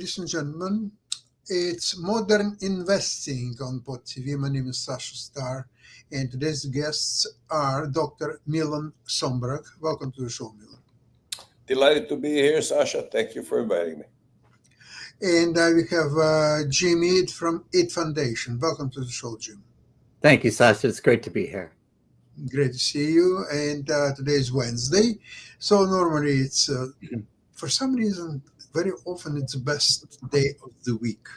ladies and gentlemen. It's Modern Investing on Pod TV. My name is Sasha Star, and today's guests are Dr. Milan Somberg. Welcome to the show, Milan. Delighted to be here, Sasha. Thank you for inviting me. And we have Jim Eid from Eid Foundation. Welcome to the show, Jim. Thank you, Sasha. It's great to be here. Great to see you. And today is Wednesday. So normally it's, for some reason, very often it's the best day of the week.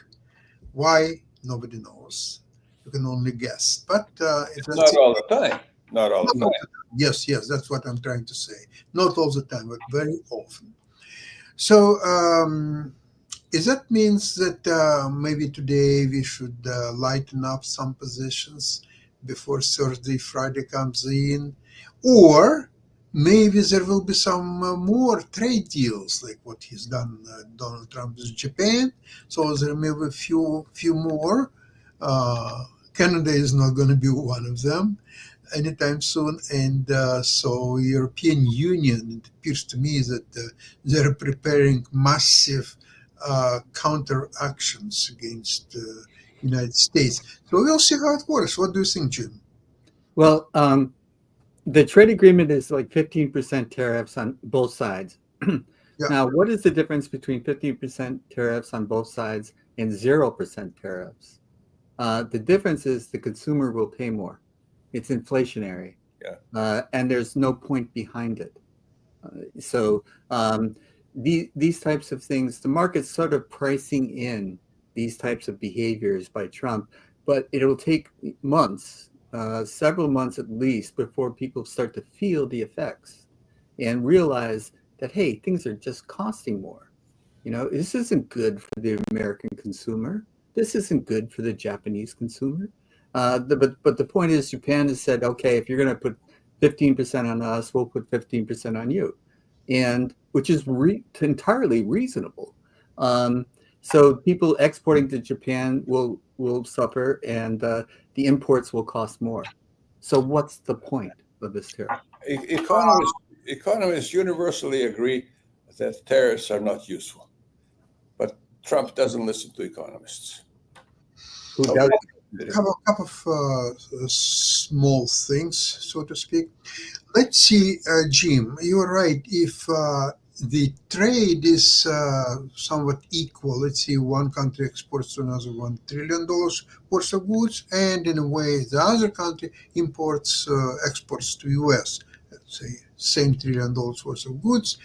Why? Nobody knows. You can only guess. But if that's Not all the time. Not all the time. Yes, that's what I'm trying to say. Not all the time, but very often. So, is that means that maybe today we should lighten up some positions before Thursday, Friday comes in? Or maybe there will be some more trade deals like what he's done, Donald Trump with Japan. So there may be a few more. Canada is not going to be one of them anytime soon. And so European Union, it appears to me that they're preparing massive counter actions against the United States. So we'll see how it works. What do you think, Jim? Well, the trade agreement is like 15% tariffs on both sides. Yeah. Now, what is the difference between 15% tariffs on both sides and 0% tariffs? The difference is the consumer will pay more. It's inflationary. Yeah. And there's no point behind it. These types of things, the market's sort of pricing in these types of behaviors by Trump, but it'll take months, several months at least, before people start to feel the effects and realize that, hey, things are just costing more. You know, this isn't good for the American consumer. This isn't good for the Japanese consumer. But the point is, Japan has said, okay, if you're going to put 15% on us, we'll put 15% on you, and which is entirely reasonable. So people exporting to Japan will suffer, and the imports will cost more. So what's the point of this tariff? Economists universally agree that tariffs are not useful, but Trump doesn't listen to economists. Who does? A couple of small things, so to speak. Let's see, Jim, you're right. If the trade is somewhat equal, let's see, one country exports to another $1 trillion worth of goods, and in a way, the other country exports to U.S., let's say, same $1 trillion worth of goods.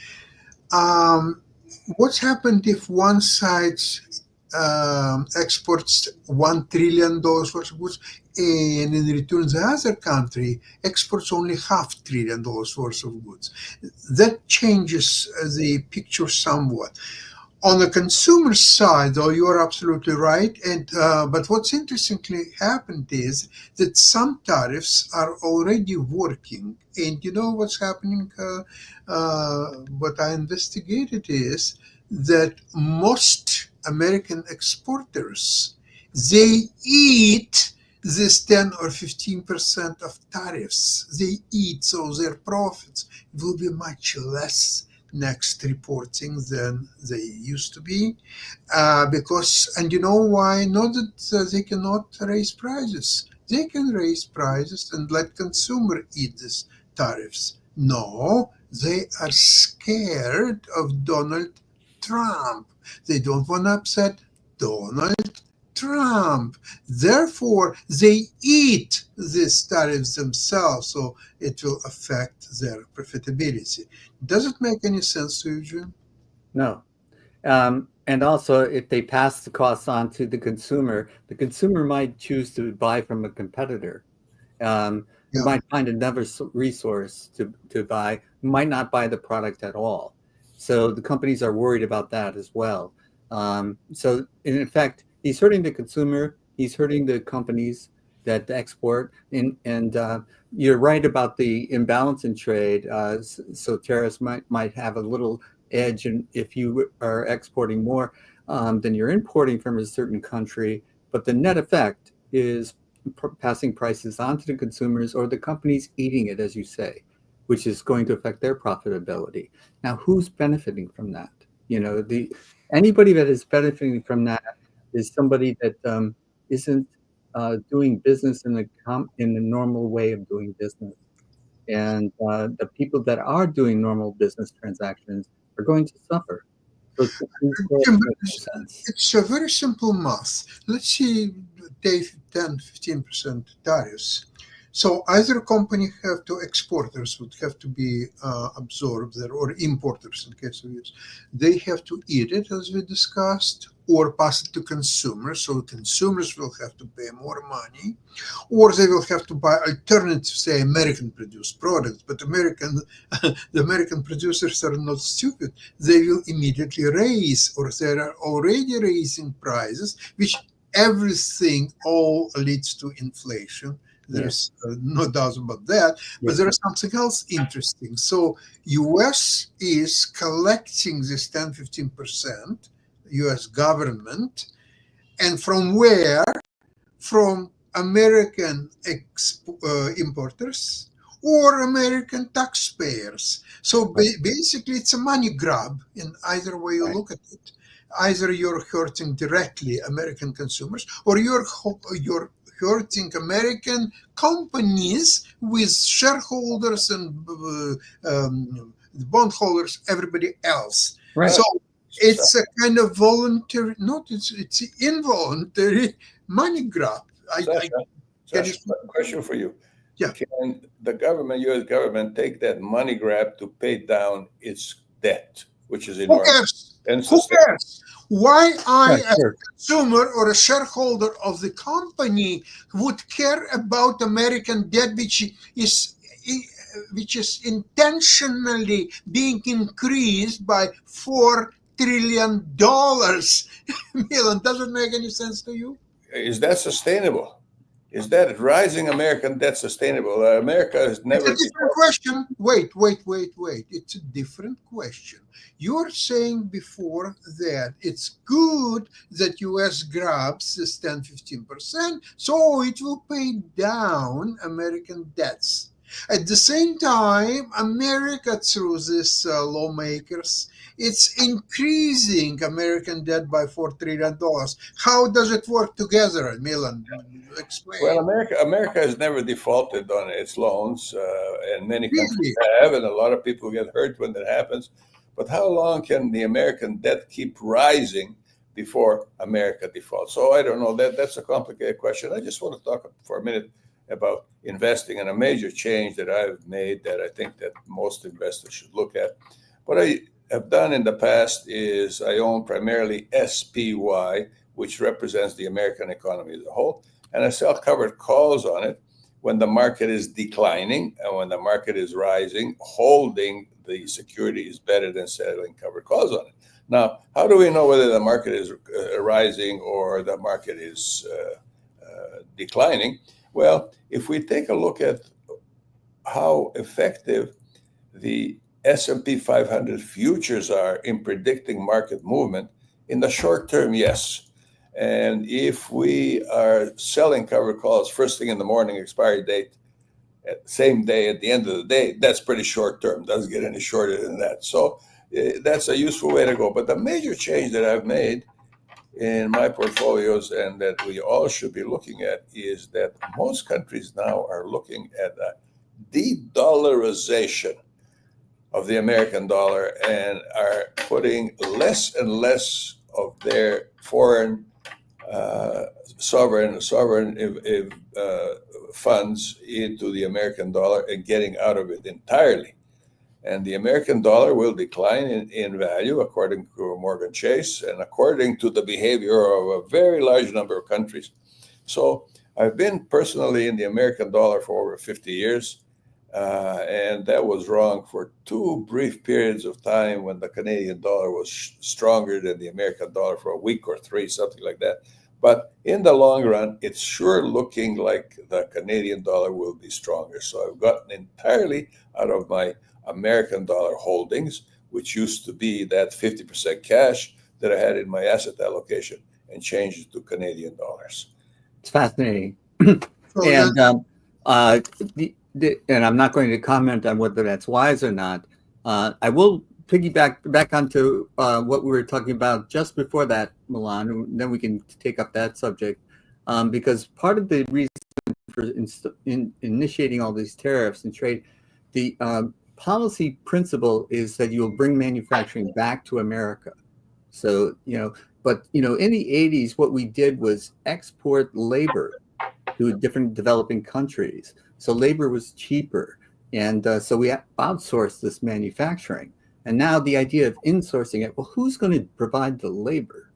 What's happened if one side exports $1 trillion worth of goods, and in return the other country exports only $0.5 trillion worth of goods? That changes the picture somewhat. On the consumer side, though, you are absolutely right. And but what's interestingly happened is that some tariffs are already working. And you know what's happening? What I investigated is that most American exporters, they eat this 10 or 15% of tariffs. They eat, so their profits will be much less next reporting than they used to be. Because, and you know why? Not that they cannot raise prices. They can raise prices and let consumer eat these tariffs. No, they are scared of Donald Trump. They don't want to upset Donald Trump. Therefore, they eat these tariffs themselves, so it will affect their profitability. Does it make any sense to you, Jim? No. And also, if they pass the costs on to the consumer might choose to buy from a competitor. Might find another resource to buy, might not buy the product at all. So the companies are worried about that as well. So in effect, he's hurting the consumer, he's hurting the companies that export, and you're right about the imbalance in trade. So tariffs might have a little edge, and if you are exporting more than you're importing from a certain country, but the net effect is passing prices on to the consumers, or the companies eating it, as you say, which is going to affect their profitability. Now, who's benefiting from that? You know, Anybody that is benefiting from that is somebody that isn't doing business in the normal way of doing business. And the people that are doing normal business transactions are going to suffer. So it seems to Jim, make no sense. it's a very simple math. Let's see, they 10-15% tariffs. So either company have to, exporters would have to be absorbed there, or importers in case of use. They have to eat it, as we discussed, or pass it to consumers. So consumers will have to pay more money, or they will have to buy alternative, say, American produced products. But the American producers are not stupid. They will immediately raise, or they are already raising prices, which everything all leads to inflation. There's no doubt about that. But there is something else interesting. So US is collecting this 10-15%, US government, and from where? From American importers or American taxpayers. So basically, it's a money grab in either way you look at it. Either you're hurting directly American consumers, or you're hurting American companies with shareholders and bondholders, everybody else. Right. So it's a kind of voluntary, not it's involuntary money grab. Sasha, question for you. Yeah. Can the government, U.S. government, take that money grab to pay down its debt, which is Who enormous? cares? And Who cares? Why I, as sure. a consumer or a shareholder of the company, would care about American debt, which is intentionally being increased by $4 trillion? Milan, does it make any sense to you? Is that sustainable? Is that rising American debt sustainable? America has never. It's a different question. Wait. It's a different question. You're saying before that it's good that US grabs this 10-15%, so it will pay down American debts. At the same time, America, through these lawmakers, it's increasing American debt by $4 trillion. How does it work together, Milan? Explain. Well, America has never defaulted on its loans, and many countries Really? have, and a lot of people get hurt when that happens. But how long can the American debt keep rising before America defaults? So I don't know. That's a complicated question. I just want to talk for a minute about investing, and a major change that I've made that I think that most investors should look at. What I have done in the past is I own primarily SPY, which represents the American economy as a whole, and I sell covered calls on it when the market is declining, and when the market is rising, holding the security is better than selling covered calls on it. Now, how do we know whether the market is rising or the market is declining? Well, if we take a look at how effective the S&P 500 futures are in predicting market movement, in the short term, yes. And if we are selling covered calls first thing in the morning, expiry date, same day at the end of the day, that's pretty short term. Doesn't get any shorter than that. So that's a useful way to go. But the major change that I've made in my portfolios, and that we all should be looking at, is that most countries now are looking at a de-dollarization of the American dollar and are putting less and less of their foreign sovereign funds into the American dollar and getting out of it entirely. And the American dollar will decline in value, according to Morgan Chase, and according to the behavior of a very large number of countries. So I've been personally in the American dollar for over 50 years, and that was wrong for two brief periods of time when the Canadian dollar was stronger than the American dollar for a week or three, something like that. But in the long run, it's sure looking like the Canadian dollar will be stronger. So I've gotten entirely out of my American dollar holdings, which used to be that 50% cash that I had in my asset allocation, and changed it to Canadian dollars. It's fascinating. So And and I'm not going to comment on whether that's wise or not. I will piggyback back onto what we were talking about just before that, Milan, and then we can take up that subject, because part of the reason for initiating all these tariffs and trade, the policy principle is that you'll bring manufacturing back to America. So, but, in the 80s, what we did was export labor to different developing countries. So labor was cheaper. And so we outsourced this manufacturing. And now the idea of insourcing it, well, who's going to provide the labor?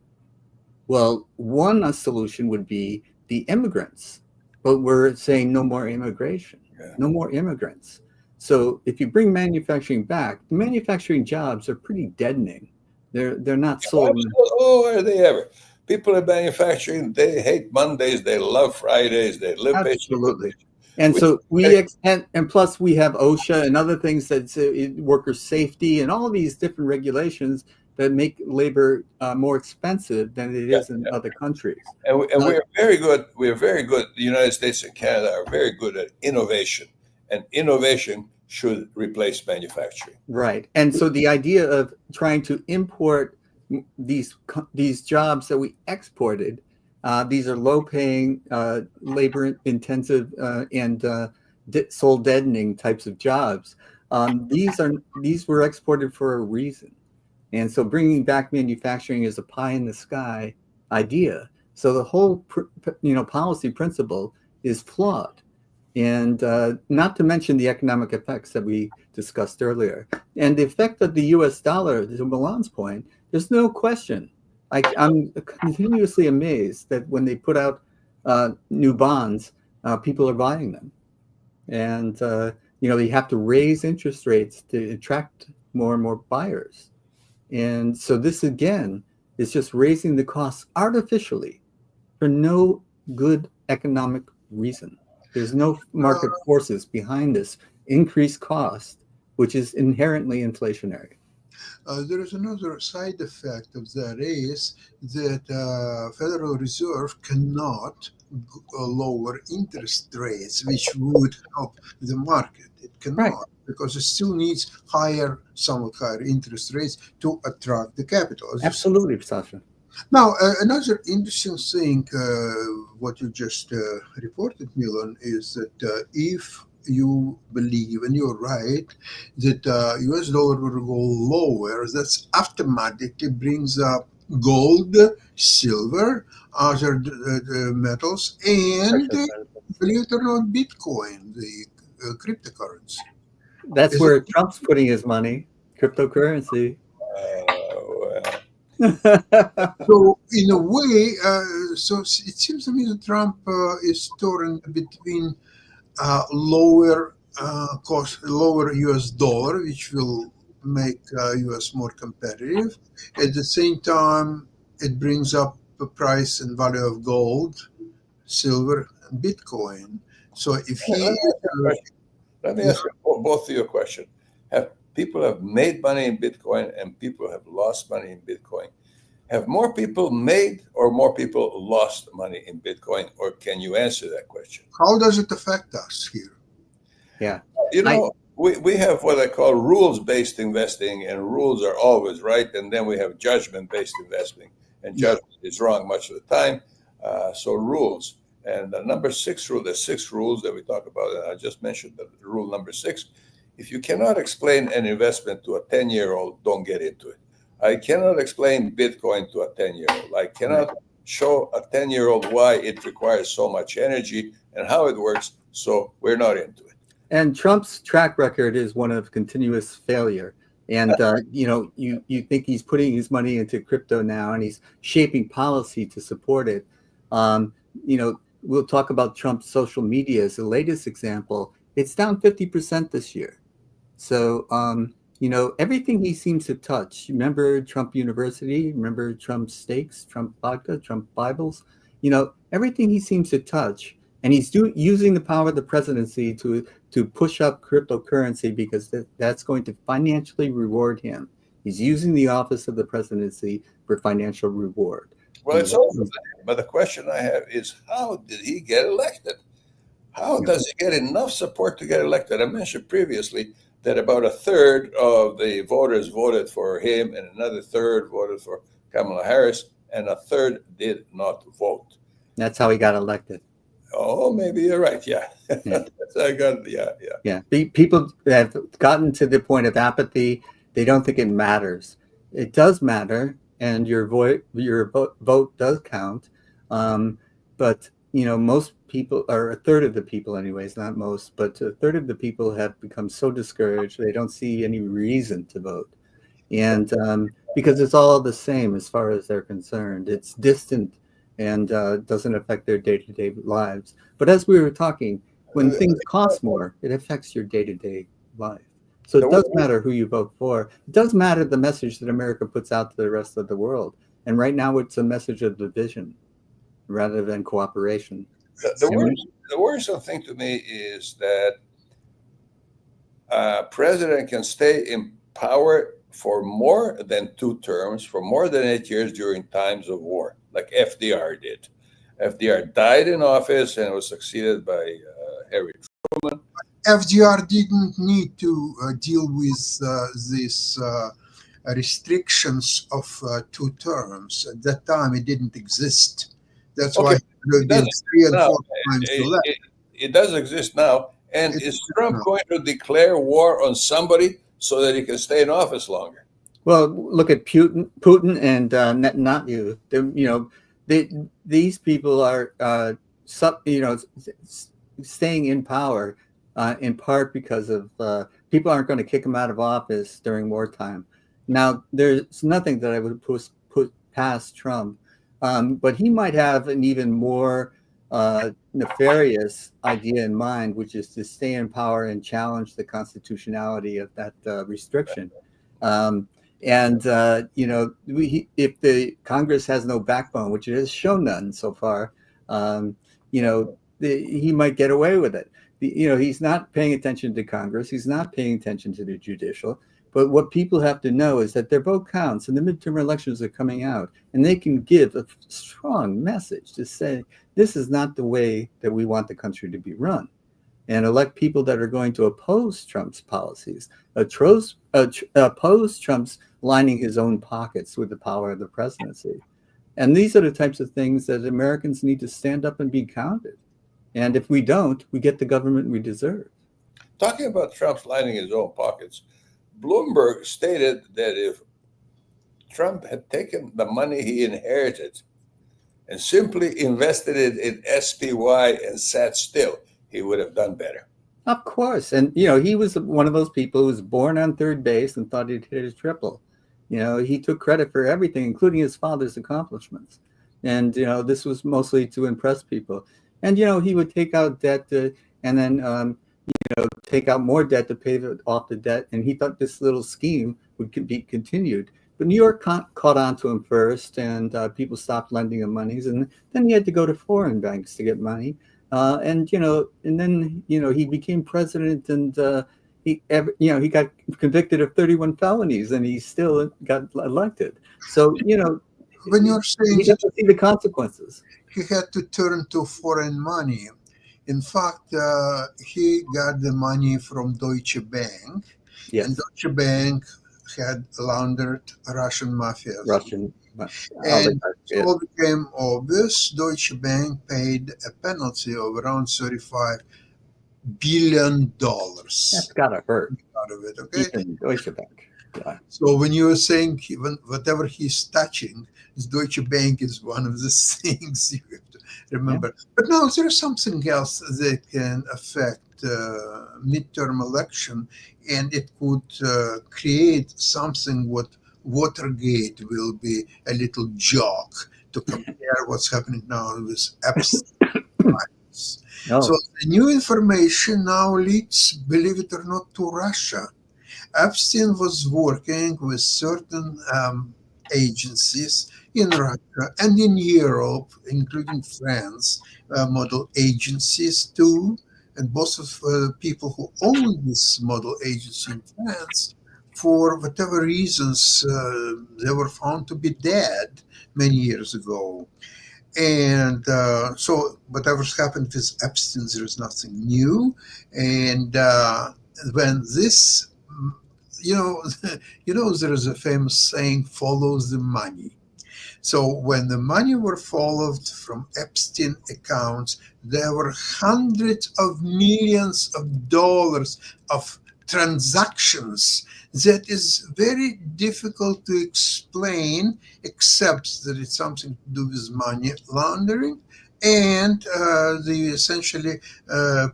Well, one solution would be the immigrants. But we're saying no more immigration, no more immigrants. So if you bring manufacturing back, the manufacturing jobs are pretty deadening. They're not sold. Oh, are they ever? People in manufacturing, they hate Mondays, they love Fridays, they live absolutely. And so and plus we have OSHA and other things that's worker safety and all these different regulations that make labor more expensive than it is in other countries. And we're very good. We're very good. The United States and Canada are very good at innovation, and innovation should replace manufacturing. Right. And so the idea of trying to import these jobs that we exported, these are low-paying, labor-intensive, and soul-deadening types of jobs. These were exported for a reason. And so bringing back manufacturing is a pie-in-the-sky idea. So the whole, policy principle is flawed. And not to mention the economic effects that we discussed earlier. And the effect of the U.S. dollar, to Milan's point, there's no question. I'm continuously amazed that when they put out new bonds, people are buying them. And, they have to raise interest rates to attract more and more buyers. And so this, again, is just raising the costs artificially for no good economic reason. There's no market forces behind this increased cost, which is inherently inflationary. There is another side effect of that is that Federal Reserve cannot lower interest rates, which would help the market. It cannot. Right. Because it still needs somewhat higher interest rates to attract the capital. Absolutely, Sasha. Now, another interesting thing, what you just reported, Milan, is that if you believe, and you're right, that US dollar will go lower, that's automatically brings up gold, silver, other metals, and believe it or not, Bitcoin, the cryptocurrency. That's where Trump's putting his money, cryptocurrency. So in a way, so it seems to me that Trump is torn between lower cost, lower US dollar, which will make US more competitive. At the same time, it brings up the price and value of gold, silver, and Bitcoin. So if he let me ask you both of you a question. People have made money in Bitcoin and people have lost money in Bitcoin. Have more people made or more people lost money in Bitcoin? Or can you answer that question? How does it affect us here? Yeah. We have what I call rules-based investing, and rules are always right. And then we have judgment-based investing, and judgment is wrong much of the time. So rules. And the number 6 rule, there's 6 rules that we talk about, and I just mentioned the rule number 6. If you cannot explain an investment to a 10-year-old, don't get into it. I cannot explain Bitcoin to a 10-year-old. I cannot show a 10-year-old why it requires so much energy and how it works, so we're not into it. And Trump's track record is one of continuous failure. And, you think he's putting his money into crypto now and he's shaping policy to support it. We'll talk about Trump's social media as the latest example. It's down 50% this year. So, everything he seems to touch, remember Trump University, remember Trump steaks, Trump vodka, Trump Bibles, everything he seems to touch. And he's using the power of the presidency to push up cryptocurrency because that's going to financially reward him. He's using the office of the presidency for financial reward. Well, it's also, but the question I have is, how did he get elected? How does he get enough support to get elected? I mentioned previously that about a third of the voters voted for him, and another third voted for Kamala Harris, and a third did not vote. That's how he got elected. Oh, maybe you're right. Yeah, Yeah. I got. Yeah, yeah. Yeah, people have gotten to the point of apathy. They don't think it matters. It does matter, and your vote does count. But most people, or a third of the people, anyways, not most, but a third of the people have become so discouraged they don't see any reason to vote, and because it's all the same as far as they're concerned. It's distant and doesn't affect their day-to-day lives. But as we were talking, when things cost more, it affects your day-to-day life. So it does matter who you vote for. It does matter the message that America puts out to the rest of the world. And right now it's a message of division rather than cooperation. The worrisome thing to me is that a president can stay in power for more than 2 terms, for more than 8 years during times of war, like FDR did. FDR died in office and was succeeded by Harry Truman. FDR didn't need to deal with these restrictions of 2 terms. At that time, it didn't exist. That's why it been 3 and 4 times to left. It does exist now. And is Trump going to declare war on somebody so that he can stay in office longer? Well, look at Putin and Netanyahu. These people are, staying in power in part because of people aren't going to kick them out of office during wartime. Now, there's nothing that I would put past Trump, but he might have an even more nefarious idea in mind, which is to stay in power and challenge the constitutionality of that restriction. If the Congress has no backbone, which it has shown none so far, he might get away with it. He's not paying attention to Congress. He's not paying attention to the judicial. But what people have to know is that their vote counts, and the midterm elections are coming out, and they can give a strong message to say, this is not the way that we want the country to be run, and elect people that are going to oppose Trump's policies, oppose Trump's lining his own pockets with the power of the presidency. And these are the types of things that Americans need to stand up and be counted. And if we don't, we get the government we deserve. Talking about Trump's lining his own pockets, Bloomberg stated that if Trump had taken the money he inherited and simply invested it in SPY and sat still, he would have done better. Of course. And, he was one of those people who was born on third base and thought he'd hit a triple. He took credit for everything, including his father's accomplishments. And, this was mostly to impress people. And, he would take out debt and then, take out more debt to pay off the debt. And he thought this little scheme would be continued. But New York caught on to him first, and people stopped lending him monies. And then he had to go to foreign banks to get money. And then he became president, and he got convicted of 31 felonies, and he still got elected. So, when you're saying he got to see the consequences. He had to turn to foreign money. In fact, he got the money from Deutsche Bank. Yes. And Deutsche Bank had laundered Russian mafia. And so it became obvious. Deutsche Bank paid a penalty of around $35 billion. That's gotta hurt. Out of it, okay? Even Deutsche Bank. Yeah. So when you were saying whatever he's touching, Deutsche Bank is one of the things you have to remember. Yeah. But now there's something else that can affect midterm election, and it could create something what Watergate will be a little joke to compare what's happening now with Epstein. So the new information now leads, believe it or not, to Russia. Epstein was working with certain agencies in Russia and in Europe, including France, model agencies too. And both of the people who own this model agency in France, for whatever reasons, they were found to be dead many years ago. And so whatever's happened with Epstein, there is nothing new. And when this you know, there is a famous saying, follows the money. So when the money were followed from Epstein accounts, there were hundreds of millions of dollars of transactions that is very difficult to explain, except that it's something to do with money laundering and the essentially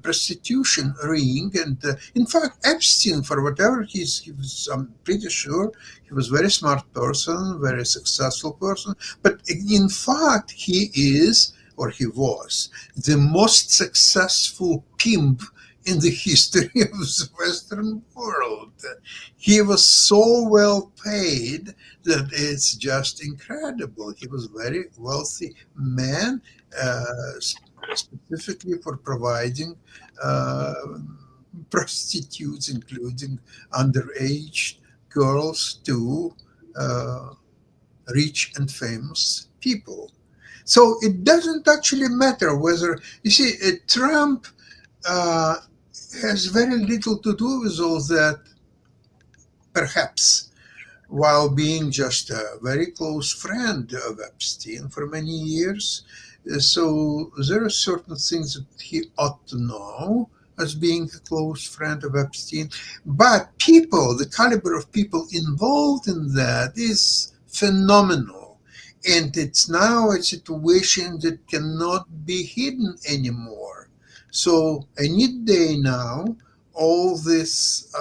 prostitution ring. And in fact, Epstein, for whatever he was, I'm pretty sure he was a very smart person, very successful person. But in fact, he is, or he was, the most successful pimp in the history of the Western world. He was so well paid that it's just incredible. He was a very wealthy man, specifically for providing uh, prostitutes, including underage girls, to uh, rich and famous people. So it doesn't actually matter whether, you see, Trump uh, has very little to do with all that, perhaps, while being just a very close friend of Epstein for many years. So there are certain things that he ought to know as being a close friend of Epstein. But people, the caliber of people involved in that is phenomenal. And it's now a situation that cannot be hidden anymore. So any day now, all this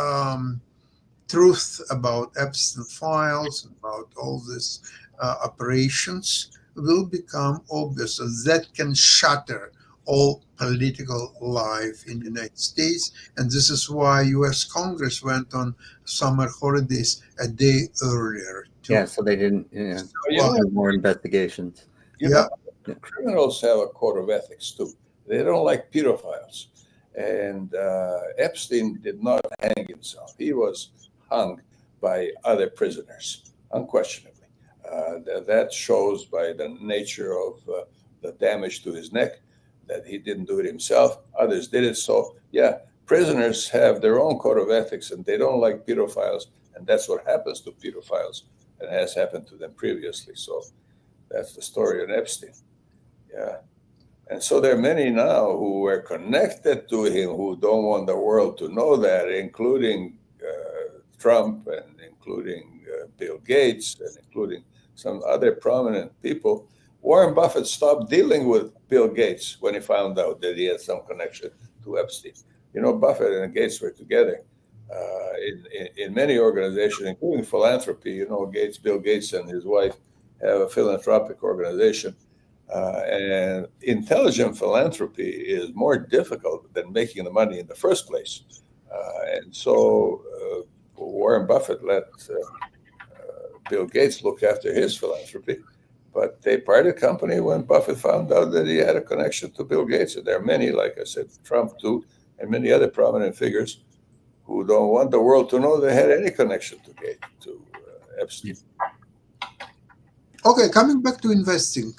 truth about Epstein files, about all these operations will become obvious. So that can shatter all political life in the United States. And this is why US Congress went on summer holidays a day earlier. Yeah, so they didn't You know, do more investigations. you Yeah, know, criminals have a code of ethics too. They don't like pedophiles. And Epstein did not hang himself. He was hung by other prisoners, unquestionably. That shows by the nature of the damage to his neck that he didn't do it himself. Others did it. So, yeah, prisoners have their own code of ethics and they don't like pedophiles. And that's what happens to pedophiles and has happened to them previously. So that's the story of Epstein. Yeah. And so there are many now who are connected to him who don't want the world to know that, including Trump and including Bill Gates and including some other prominent people. Warren Buffett stopped dealing with Bill Gates when he found out that he had some connection to Epstein. You know, Buffett and Gates were together in many organizations, including philanthropy. You know, Bill Gates and his wife have a philanthropic organization. And intelligent philanthropy is more difficult than making the money in the first place. And so Warren Buffett let Bill Gates look after his philanthropy. But they parted company when Buffett found out that he had a connection to Bill Gates. And there are many, like I said, Trump too, and many other prominent figures who don't want the world to know they had any connection to Epstein. okay, coming back to investing.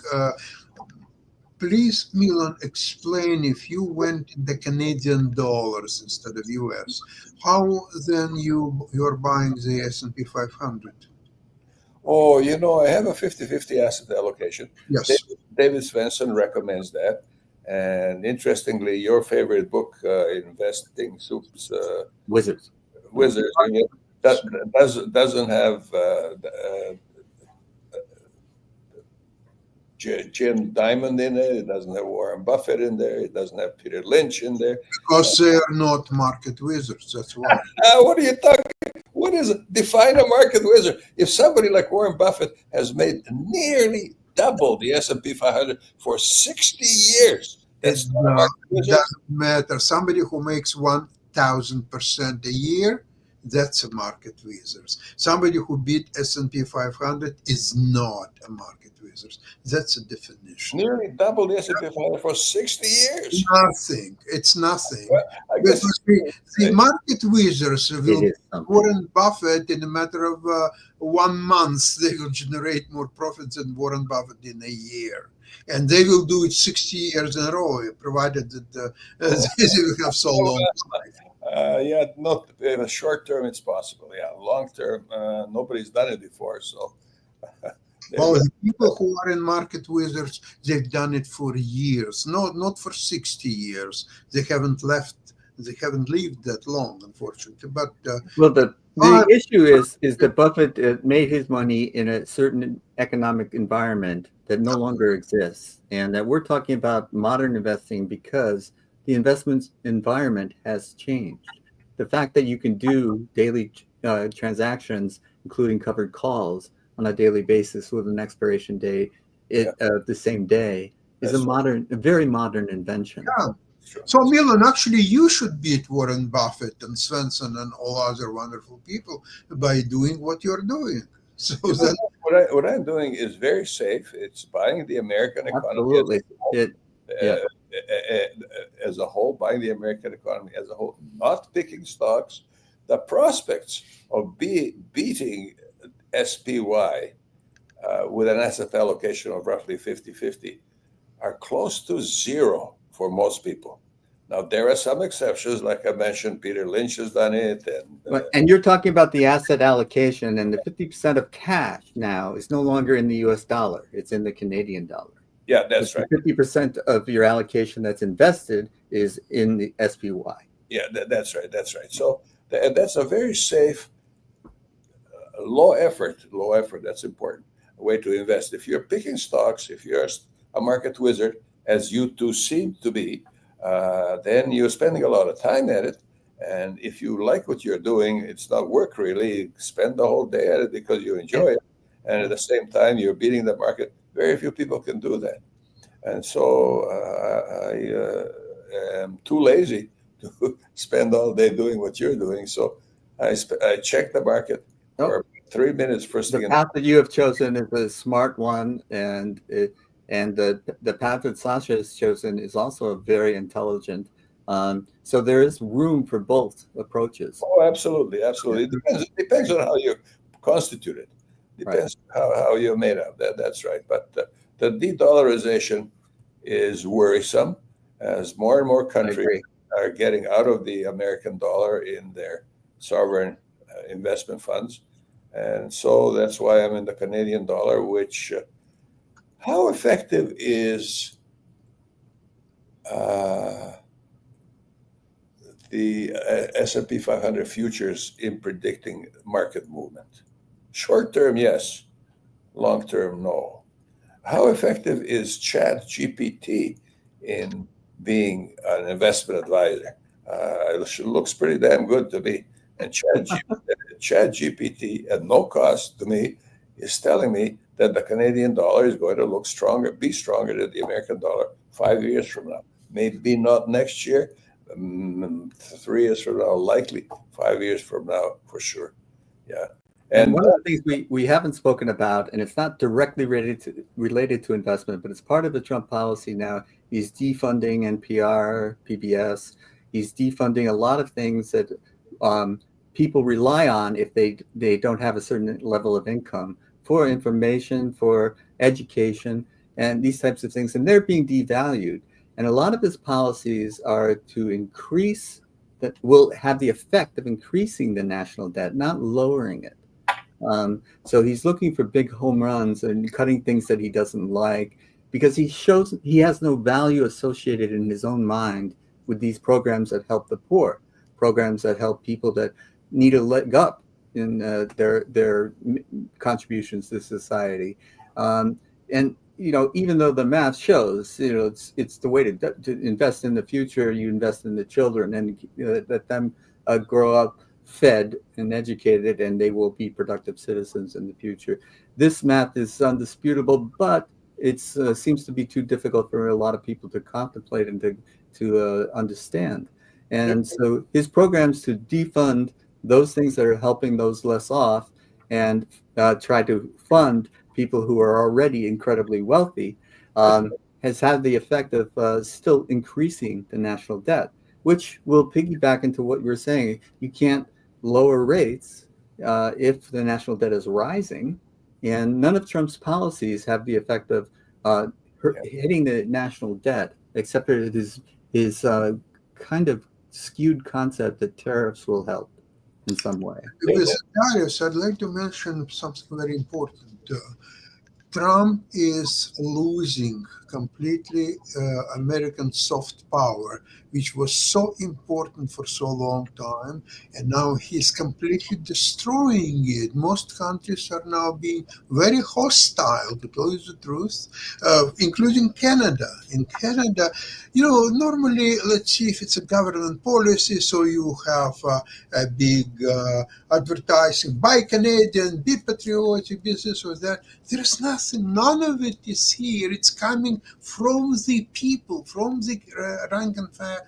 Please, Milan, explain, if you went in the Canadian dollars instead of US, how then you're buying the S&P 500? Oh, you know, I have a 50-50 asset allocation. Yes. David Svensson recommends that. And interestingly, your favorite book, Investing Soup's Wizards. doesn't have Jim Diamond in it. It doesn't have Warren Buffett in there. It doesn't have Peter Lynch in there. Because they are not market wizards, that's why. What are you talking? What is it? Define a market wizard. If somebody like Warren Buffett has made nearly double the S&P 500 for 60 years, that's not a market It wizard. doesn't matter. Somebody who makes 1,000% a year, that's a market wizard. Somebody who beat S&P 500 is not a market wizard. That's a definition. Nearly double the S&P 500 for 60 years. Nothing. It's nothing. Well, I guess The market wizards will It is Warren Buffett in a matter of 1 month. They will generate more profits than Warren Buffett in a year. And they will do it 60 years in a row, provided that they will have so long life. Yeah, not in a short term, it's possible. Yeah, long term, nobody's done it before, so they're Well, going. the people who are in market wizards, they've done it for years. No, not for 60 years. They haven't left. They haven't lived that long, unfortunately. But Well, the are issue is that Buffett made his money in a certain economic environment that no longer exists, and that we're talking about modern investing because the investment environment has changed. The fact that you can do daily transactions, including covered calls, on a daily basis with an expiration date Yeah, the same day, is that's right. a very modern invention. yeah. That's true. So, Milan, actually, you should beat Warren Buffett and Svensson and all other wonderful people by doing what you're doing. So You know, then, what I'm doing is very safe. It's buying the American economy Absolutely, it yeah. as a whole, buying the American economy as a whole, not picking stocks. The prospects of beating SPY with an asset allocation of roughly 50-50 are close to zero for most people. Now, there are some exceptions, like I mentioned, Peter Lynch has done it. And And you're talking about the asset allocation, and the 50% of cash now is no longer in the US dollar, it's in the Canadian dollar. yeah, But that's the right. 50% of your allocation that's invested is in the SPY. Yeah, that's right. That's right. So that's a very safe, low effort, that's important, way to invest. If you're picking stocks, if you're a market wizard, as you two seem to be, then you're spending a lot of time at it. And if you like what you're doing, it's not work really. Spend the whole day at it because you enjoy it. And at the same time, you're beating the market. Very few people can do that. And so I am too lazy to spend all day doing what you're doing. So I check the market Oh, for 3 minutes first the thing in path that you have chosen is a smart one, and the path that Sasha has chosen is also very intelligent. So there is room for both approaches. Oh, absolutely, absolutely. It depends on how you're constituted. Right. Depends how you're made of. That's right. But the de-dollarization is worrisome as more and more I countries agree. are getting out of the American dollar in their sovereign investment funds. And so that's why I'm in the Canadian dollar, which how effective is uh, the S&P 500 futures in predicting market movement? Short term, yes. Long term, no. How effective is Chat GPT in being an investment advisor? It looks pretty damn good to me. And Chat GPT, at no cost to me, is telling me that the Canadian dollar is going to look stronger, be stronger than the American dollar 5 years from now. Maybe not next year, 3 years from now, likely 5 years from now, for sure. Yeah. And And one of the things we haven't spoken about, and it's not directly related to investment, but it's part of the Trump policy now. He's defunding NPR, PBS. He's defunding a lot of things that um, people rely on if they don't have a certain level of income for information, for education, and these types of things. And they're being devalued. And a lot of his policies are to increase that will have the effect of increasing the national debt, not lowering it. So he's looking for big home runs and cutting things that he doesn't like because he shows he has no value associated in his own mind with these programs that help the poor, programs that help people that need a leg up in their contributions to society. And even though the math shows, it's the way to invest in the future. You invest in the children and let them grow up fed and educated, and they will be productive citizens in the future. This math is undisputable, but it seems to be too difficult for a lot of people to contemplate and to understand. And so his programs to defund those things that are helping those less off and try to fund people who are already incredibly wealthy has had the effect of still increasing the national debt, which will piggyback into what you're saying. You can't lower rates if the national debt is rising. And none of Trump's policies have the effect of hitting the national debt, except for his kind of skewed concept that tariffs will help in some way. With tariffs, I'd like to mention something very important. Trump is losing completely American soft power, which was so important for so long time, and now he's completely destroying it. Most countries are now being very hostile, to tell you the truth, including Canada. In Canada, normally, let's see if it's a government policy, so you have a big advertising, buy Canadian, be patriotic, business or that. There is nothing, none of it is here. It's coming from the people, from the rank and file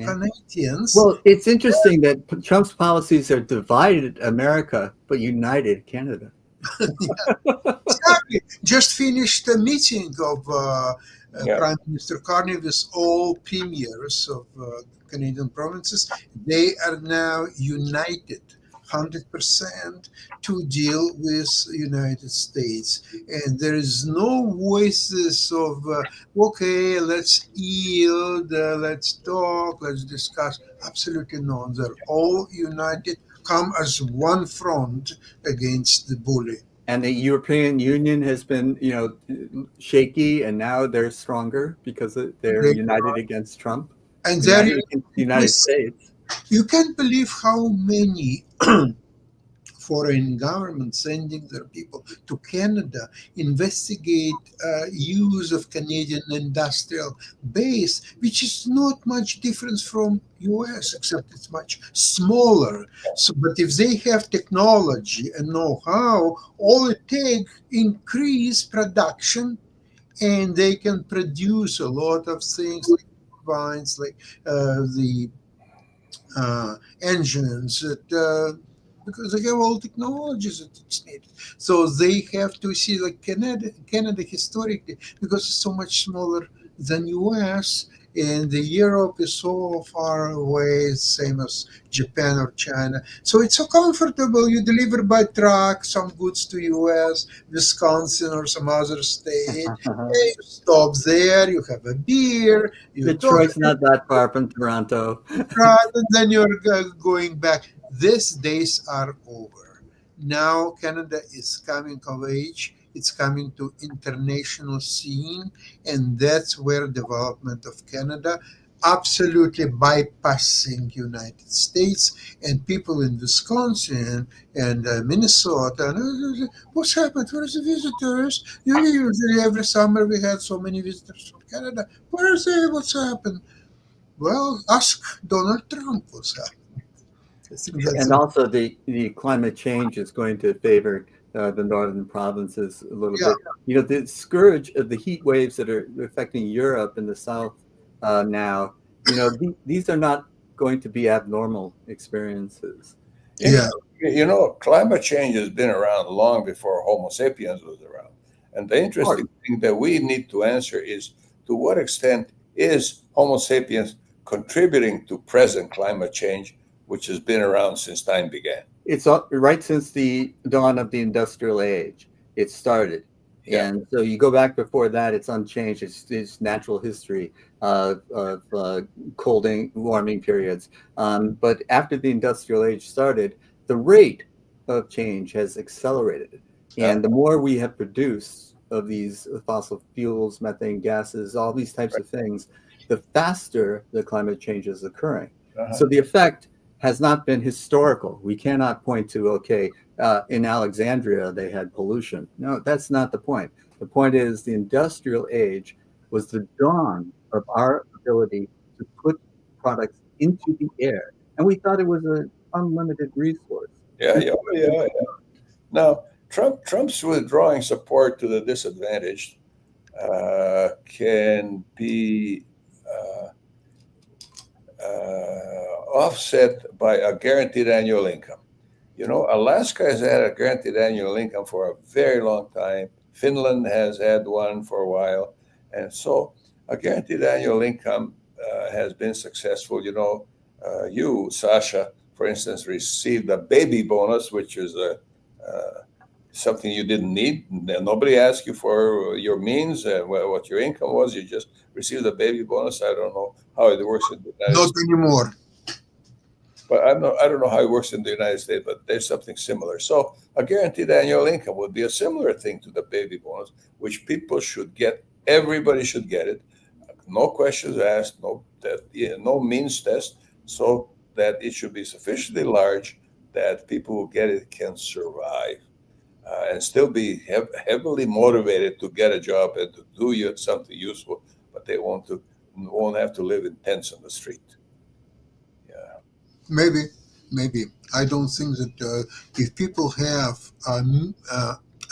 Yeah. Canadians. Well, it's interesting that Trump's policies are divided America, but united Canada. Exactly. Just finished a meeting of Yeah. Prime Minister Carney with all premiers of Canadian provinces. They are now united 100% to deal with United States. And there is no voices of, okay, let's yield, let's talk, let's discuss. Absolutely none. They're all united, come as one front against the bully. And the European Union has been, shaky, and now they're stronger because they're They- united against Trump, And there united against the United States. you can't believe how many foreign governments sending their people to Canada, investigate use of Canadian industrial base, which is not much difference from US, except it's much smaller. So, but if they have technology and know-how, all it takes increase production, and they can produce a lot of things like turbines, like the engines that because they have all technologies that it's needed. So they have to see like Canada historically, because it's so much smaller than US, and the Europe is so far away, same as Japan or China. So it's so comfortable. You deliver by truck some goods to US, Wisconsin or some other state. You stop there, you have a beer, you talk, Detroit's not that far from Toronto. and then you're going back. These days are over. Now Canada is coming of age. It's coming to international scene, and that's where development of Canada absolutely bypassing United States, and people in Wisconsin and Minnesota. What's happened? Where's the visitors? Usually every summer we had so many visitors from Canada. Where is it? What's happened? Well, ask Donald Trump what's happened. I think that's And also, the climate change is going to favor the northern provinces a little Yeah. bit. The scourge of the heat waves that are affecting Europe in the south now, these are not going to be abnormal experiences. Yeah. Climate change has been around long before Homo sapiens was around. And the interesting thing that we need to answer is, to what extent is Homo sapiens contributing to present climate change, which has been around since time began? It's right since the dawn of the industrial age. It started. Yeah. And so you go back before that, it's unchanged. It's natural history of cold and warming periods. But after the industrial age started, the rate of change has accelerated. And the more we have produced of these fossil fuels, methane gases, all these types of things, the faster the climate change is occurring. So the effect has not been historical. We cannot point to, in Alexandria, they had pollution. No, that's not the point. The point is the industrial age was the dawn of our ability to put products into the air. And we thought it was an unlimited resource. Yeah. Now, Trump's withdrawing support to the disadvantaged can be offset by a guaranteed annual income. Alaska has had a guaranteed annual income for a very long time. Finland has had one for a while. And so a guaranteed annual income has been successful. You, Sasha, for instance, received a baby bonus, which is something you didn't need. Nobody asked you for your means, what your income was. You just received a baby bonus. I don't know how it works in the United Not States. anymore. But I don't know how it works in the United States, but there's something similar. So a guaranteed annual income would be a similar thing to the baby bonus, which people should get. Everybody should get it. No questions asked, no means test, so that it should be sufficiently large that people who get it can survive and still be heavily motivated to get a job and to do something useful, but they won't have to live in tents on the street. Yeah. Maybe. I don't think that if people have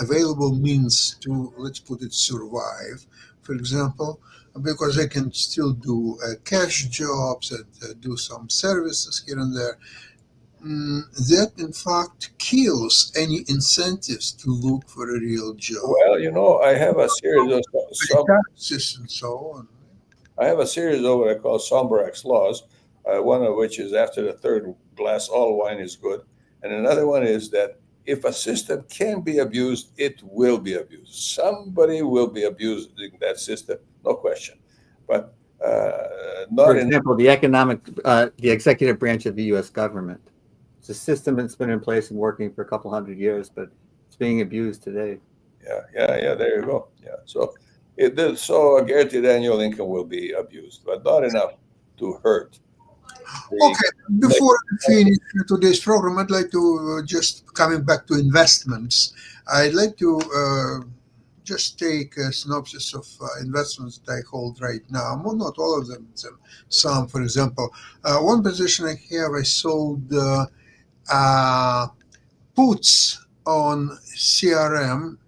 available means to, let's put it, survive, for example, because they can still do cash jobs and do some services here and there, that in fact kills any incentives to look for a real job. Well, I have a series of Taxes and so on. I have a series of what I call Sombrax laws, one of which is after the third glass, all wine is good. And another one is that if a system can be abused, it will be abused. Somebody will be abusing that system, no question. But not For example, the executive branch of the U.S. government. It's a system that's been in place and working for a couple hundred years, but it's being abused today. Yeah. There you go. Yeah. So a guaranteed annual income will be abused, but not enough to hurt. Okay, before we finish today's program, I'd like to just coming back to investments. I'd like to just take a synopsis of investments that I hold right now. Well, not all of them, some. For example, one position I have, I sold puts on CRM.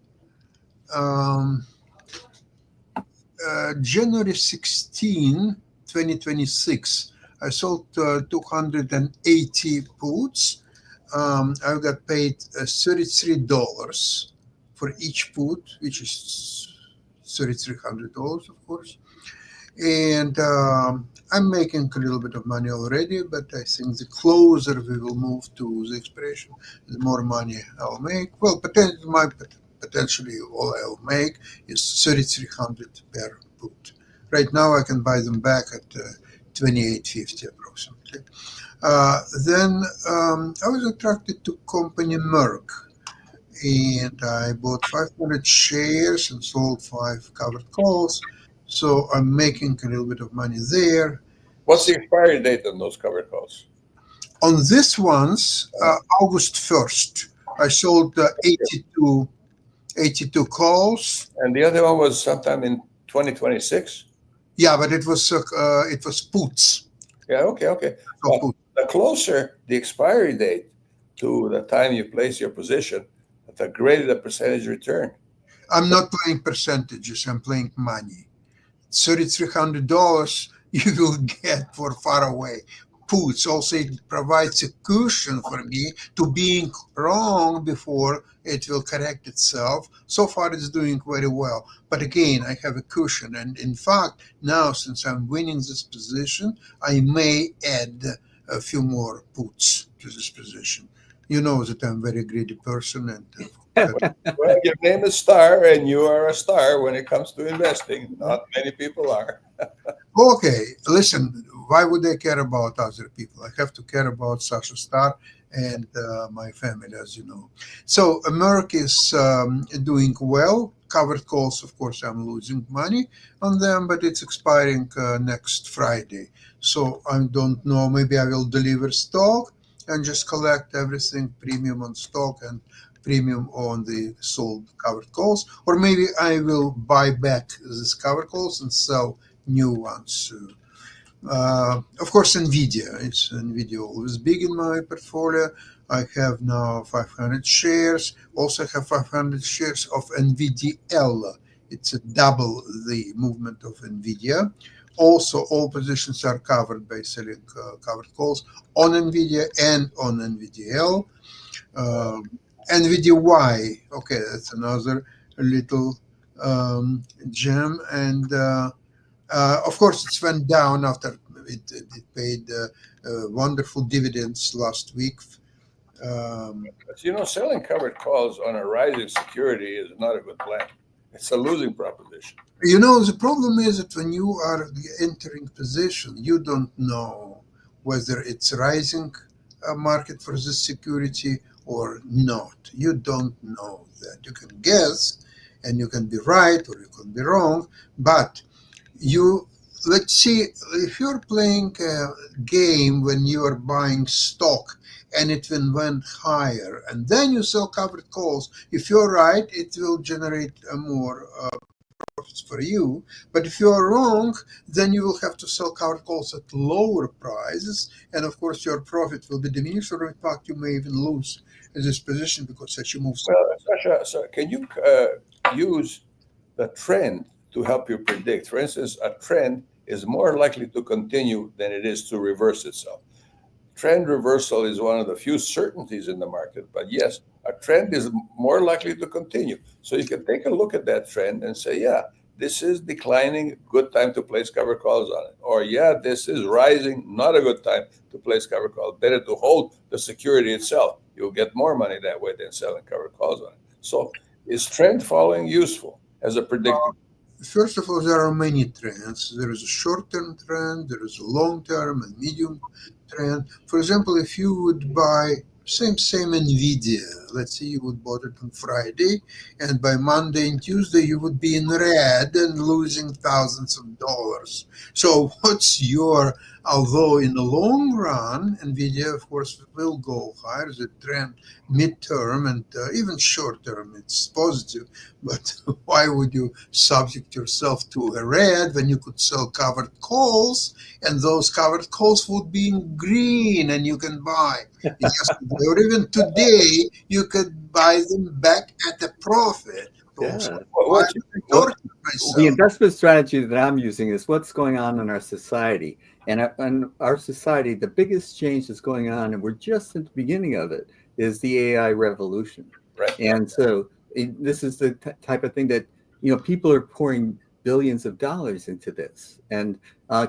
January 16, 2026, I sold 280 puts. I got paid $33 for each put, which is $3,300, of course. And I'm making a little bit of money already, but I think the closer we will move to the expiration, the more money I'll make. Well, potentially all I'll make is 3,300 per put. Right now, I can buy them back at 28.50 approximately. Then I was attracted to company Merck, and I bought 500 shares and sold 5 covered calls. So I'm making a little bit of money there. What's the expiry date on those covered calls? On this one's August 1st, I sold 82 calls. And the other one was sometime in 2026? Yeah, but it was puts. Yeah, okay. So puts. The closer the expiry date to the time you place your position, the greater the percentage return. I'm not playing percentages, I'm playing money. $3,300 you will get for far away puts. Also, it provides a cushion for me to being wrong before it will correct itself. So far, it's doing very well. But again, I have a cushion. And in fact, now since I'm winning this position, I may add a few more puts to this position. You know that I'm a very greedy person. And well, your name is Star, and you are a star when it comes to investing. Not many people are. Okay, listen, why would I care about other people? I have to care about Sasha Star and my family, as you know. So America is doing well. Covered calls, of course, I'm losing money on them, but it's expiring next Friday. So I don't know, maybe I will deliver stock and just collect everything, premium on stock and premium on the sold covered calls, or maybe I will buy back these covered calls and sell new ones. Of course, NVIDIA always big in my portfolio. I have now 500 shares. Also have 500 shares of NVDL. It's a double the movement of NVIDIA. Also, all positions are covered by selling covered calls on NVIDIA and on NVDL. NVDY, okay, that's another little gem. And of course, it went down after it paid wonderful dividends last week. Selling covered calls on a rising security is not a good plan. It's a losing proposition. The problem is that when you are entering position, you don't know whether it's rising market for this security or not. You don't know that. You can guess, and you can be right or you can be wrong, but you let's see, if you're playing a game when you are buying stock and it will went higher and then you sell covered calls, if you're right it will generate more profits for you. But if you are wrong, then you will have to sell covered calls at lower prices, and of course your profit will be diminished, or in fact you may even lose this position because such a move. Well, Sasha, so can you use the trend to help you predict? For instance, a trend is more likely to continue than it is to reverse itself. Trend reversal is one of the few certainties in the market, but yes, a trend is more likely to continue. So you can take a look at that trend and say, yeah, this is declining, good time to place cover calls on it. Or yeah, this is rising, not a good time to place cover calls. Better to hold the security itself. You'll get more money that way than selling cover calls on it. So is trend following useful as a predictor? First of all, there are many trends. There is a short-term trend, there is a long-term and medium trend. For example, if you would buy same Nvidia, let's say you would bought it on Friday, and by Monday and Tuesday you would be in red and losing thousands of dollars. So what's your, although in the long run, Nvidia of course will go higher, the trend midterm and even short term it's positive, but why would you subject yourself to a red when you could sell covered calls, and those covered calls would be in green and you can buy yesterday or even today you could buy them back at a profit. Yeah. So What, why what, would I what, torture The myself? investment strategy that I'm using is what's going on in our society. And our society, the biggest change that's going on, and we're just at the beginning of it, is the AI revolution. right. And so this is the type of thing that, people are pouring billions of dollars into this. And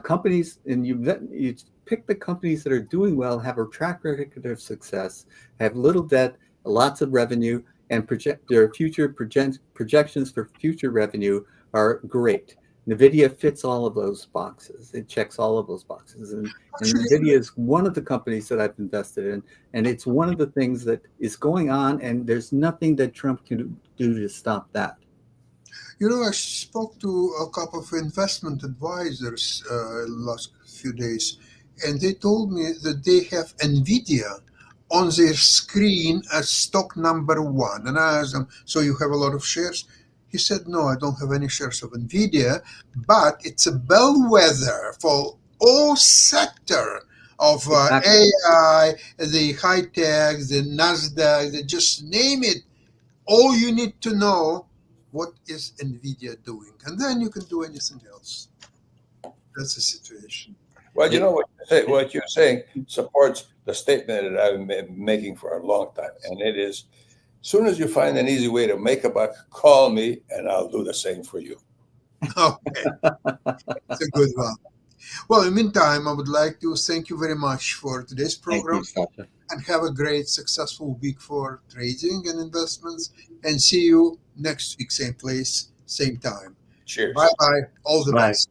companies, and you pick the companies that are doing well, have a track record of success, have little debt, lots of revenue, and project their future projections for future revenue are great. NVIDIA fits all of those boxes. It checks all of those boxes. And Actually, NVIDIA is one of the companies that I've invested in. And it's one of the things that is going on. And there's nothing that Trump can do to stop that. I spoke to a couple of investment advisors last few days, and they told me that they have Nvidia on their screen as stock number one. And I asked them, "So you have a lot of shares?" He said, "No, I don't have any shares of Nvidia, but it's a bellwether for all sector of Exactly. AI, the high tech, the Nasdaq, just name it. All you need to know what is Nvidia doing, and then you can do anything else." That's the situation. Well, you It, know what you're saying supports the statement that I've been making for a long time, and it is: soon as you find an easy way to make a buck, call me, and I'll do the same for you. Okay, it's a good one. Well, in the meantime, I would like to thank you very much for today's Thank program you, Sasha. and have a great, successful week for trading and investments. And see you next week, same place, same time. Cheers. Bye bye. All the Bye. best.